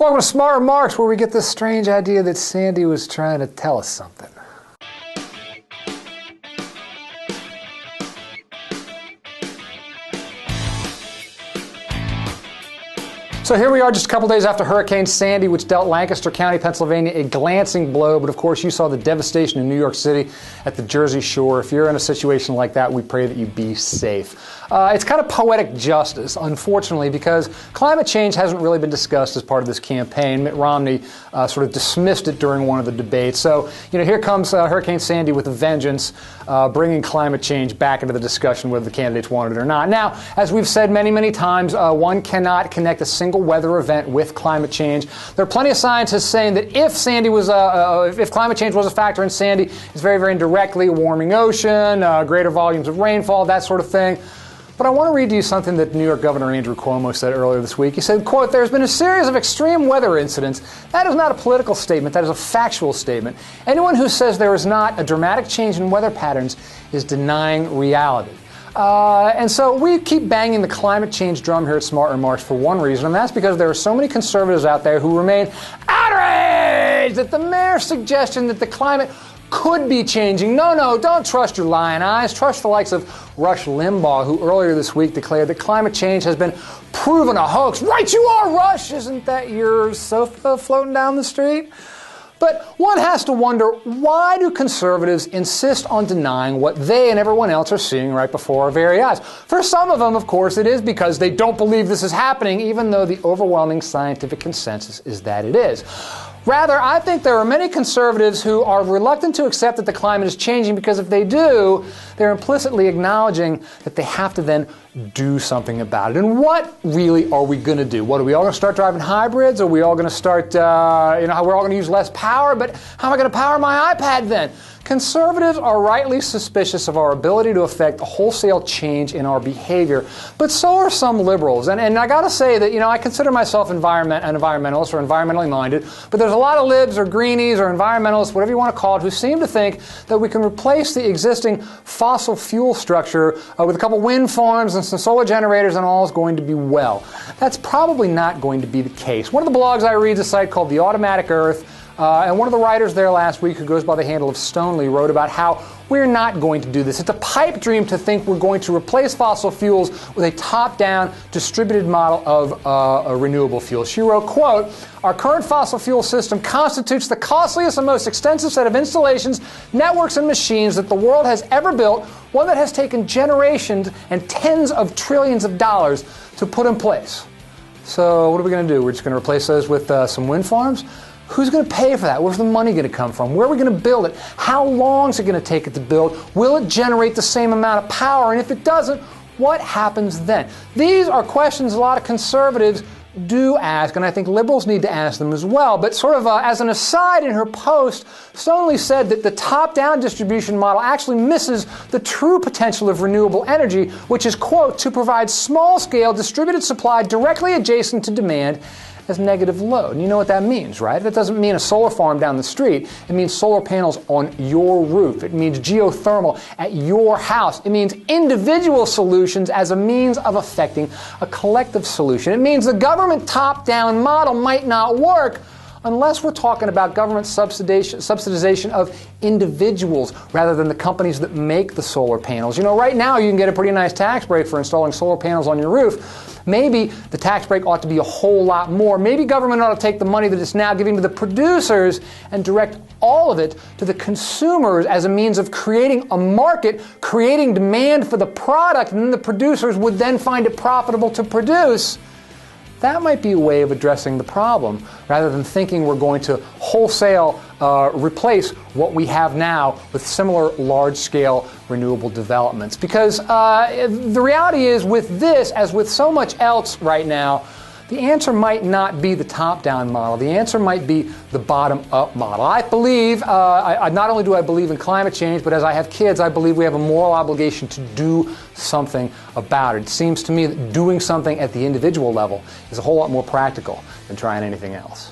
Welcome to Smart Remarks, where we get this strange idea that Sandy was trying to tell us something. So here we are just a couple days after Hurricane Sandy, which dealt Lancaster County, Pennsylvania, a glancing blow. But of course, you saw the devastation in New York City at the Jersey Shore. If you're in a situation like that, we pray that you be safe. It's kind of poetic justice, unfortunately, because climate change hasn't really been discussed as part of this campaign. Mitt Romney sort of dismissed it during one of the debates. So, here comes Hurricane Sandy with a vengeance, bringing climate change back into the discussion, whether the candidates want it or not. Now, as we've said many, many times, one cannot connect a single weather event with climate change. There are plenty of scientists saying that if Sandy was, if climate change was a factor in Sandy, it's very, very indirectly a warming ocean, greater volumes of rainfall, that sort of thing. But I want to read to you something that New York Governor Andrew Cuomo said earlier this week. He said, quote, "There's been a series of extreme weather incidents. That is not a political statement. That is a factual statement. Anyone who says there is not a dramatic change in weather patterns is denying reality." And so we keep banging the climate change drum here at Smart Remarks for one reason, and that's because there are so many conservatives out there who remain outraged at the mere suggestion that the climate could be changing. No, don't trust your lying eyes. Trust the likes of Rush Limbaugh, who earlier this week declared that climate change has been proven a hoax. Right you are, Rush! Isn't that your sofa floating down the street? But one has to wonder, why do conservatives insist on denying what they and everyone else are seeing right before our very eyes? For some of them, of course, it is because they don't believe this is happening, even though the overwhelming scientific consensus is that it is. Rather, I think there are many conservatives who are reluctant to accept that the climate is changing because if they do, they're implicitly acknowledging that they have to then do something about it. And what really are we going to do? What, are we all going to start driving hybrids? Are we all going to start, we're all going to use less power? But how am I going to power my iPad then? Conservatives are rightly suspicious of our ability to affect a wholesale change in our behavior, but so are some liberals. And I got to say that, I consider myself an environmentalist or environmentally minded, but there's a lot of libs or greenies or environmentalists, whatever you want to call it, who seem to think that we can replace the existing fossil fuel structure with a couple wind farms and some solar generators and all is going to be well. That's probably not going to be the case. One of the blogs I read is a site called The Automatic Earth. And one of the writers there last week, who goes by the handle of Stonely, wrote about how we're not going to do this. It's a pipe dream to think we're going to replace fossil fuels with a top-down distributed model of a renewable fuel. She wrote, quote, "Our current fossil fuel system constitutes the costliest and most extensive set of installations, networks, and machines that the world has ever built, one that has taken generations and tens of trillions of dollars to put in place." So what are we going to do? We're just going to replace those with some wind farms? Who's going to pay for that? Where's the money going to come from? Where are we going to build it? How long is it going to take it to build? Will it generate the same amount of power? And if it doesn't, what happens then? These are questions a lot of conservatives do ask, and I think liberals need to ask them as well. But sort of as an aside in her post, Stonely said that the top-down distribution model actually misses the true potential of renewable energy, which is, quote, "to provide small-scale distributed supply directly adjacent to demand as negative load." And you know what that means, right? That doesn't mean a solar farm down the street. It means solar panels on your roof. It means geothermal at your house. It means individual solutions as a means of affecting a collective solution. It means the government top-down model might not work unless we're talking about government subsidization of individuals rather than the companies that make the solar panels. Right now you can get a pretty nice tax break for installing solar panels on your roof. Maybe the tax break ought to be a whole lot more. Maybe government ought to take the money that it's now giving to the producers and direct all of it to the consumers as a means of creating a market, creating demand for the product, and then the producers would then find it profitable to produce. That might be a way of addressing the problem, rather than thinking we're going to wholesale replace what we have now with similar large-scale renewable developments. Because the reality is, with this, as with so much else right now, the answer might not be the top-down model. The answer might be the bottom-up model. I believe, not only do I believe in climate change, but as I have kids, I believe we have a moral obligation to do something about it. It seems to me that doing something at the individual level is a whole lot more practical than trying anything else.